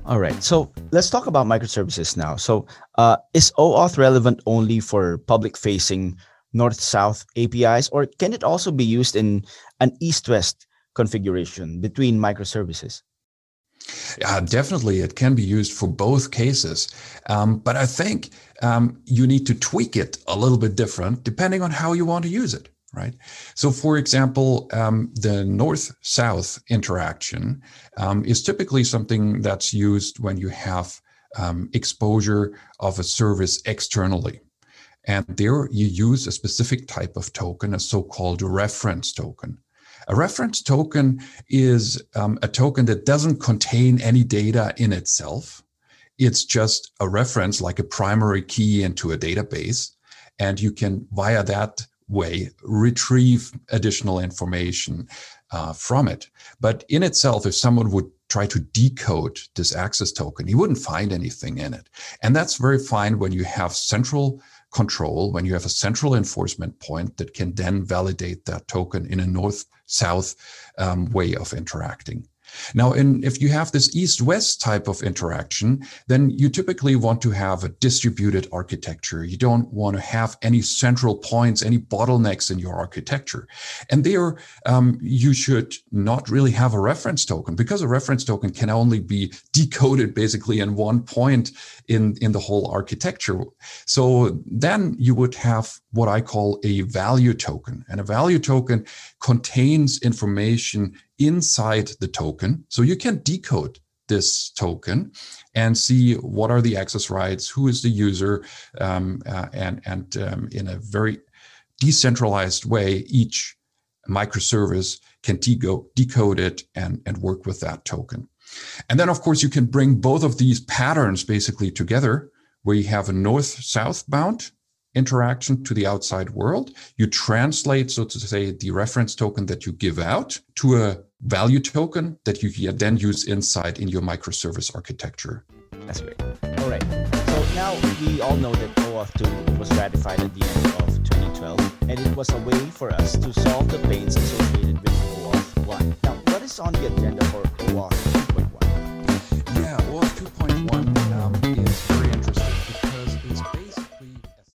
All right. So let's talk about microservices now. So is oAuth relevant only for public-facing north-south APIs, or can it also be used in an east-west configuration between microservices? Definitely, it can be used for both cases. But I think you need to tweak it a little bit different depending on how you want to use it, right? So, for example, the north-south interaction is typically something that's used when you have exposure of a service externally. And there you use a specific type of token, a so-called reference token. A reference token is a token that doesn't contain any data in itself. It's just a reference, like a primary key into a database. And you can, via that way, retrieve additional information from it. But in itself, if someone would try to decode this access token, he wouldn't find anything in it. And that's very fine when you have central control, when you have a central enforcement point that can then validate that token in a north-south way of interacting. Now, if you have this east-west type of interaction, then you typically want to have a distributed architecture. You don't want to have any central points, any bottlenecks in your architecture. And there, you should not really have a reference token, because a reference token can only be decoded basically in one point in the whole architecture. So then you would have what I call a value token. And a value token contains information inside the token. So you can decode this token and see what are the access rights, who is the user, and in a very decentralized way, each microservice can decode it and work with that token. And then, of course, you can bring both of these patterns basically together, where you have a north-south bound interaction to the outside world. You translate, so to say, the reference token that you give out to a value token that you then use inside in your microservice architecture. That's great. All right. So now we all know that oAuth 2 was ratified at the end of 2012, and it was a way for us to solve the pains associated with oAuth 1. Now, what is on the agenda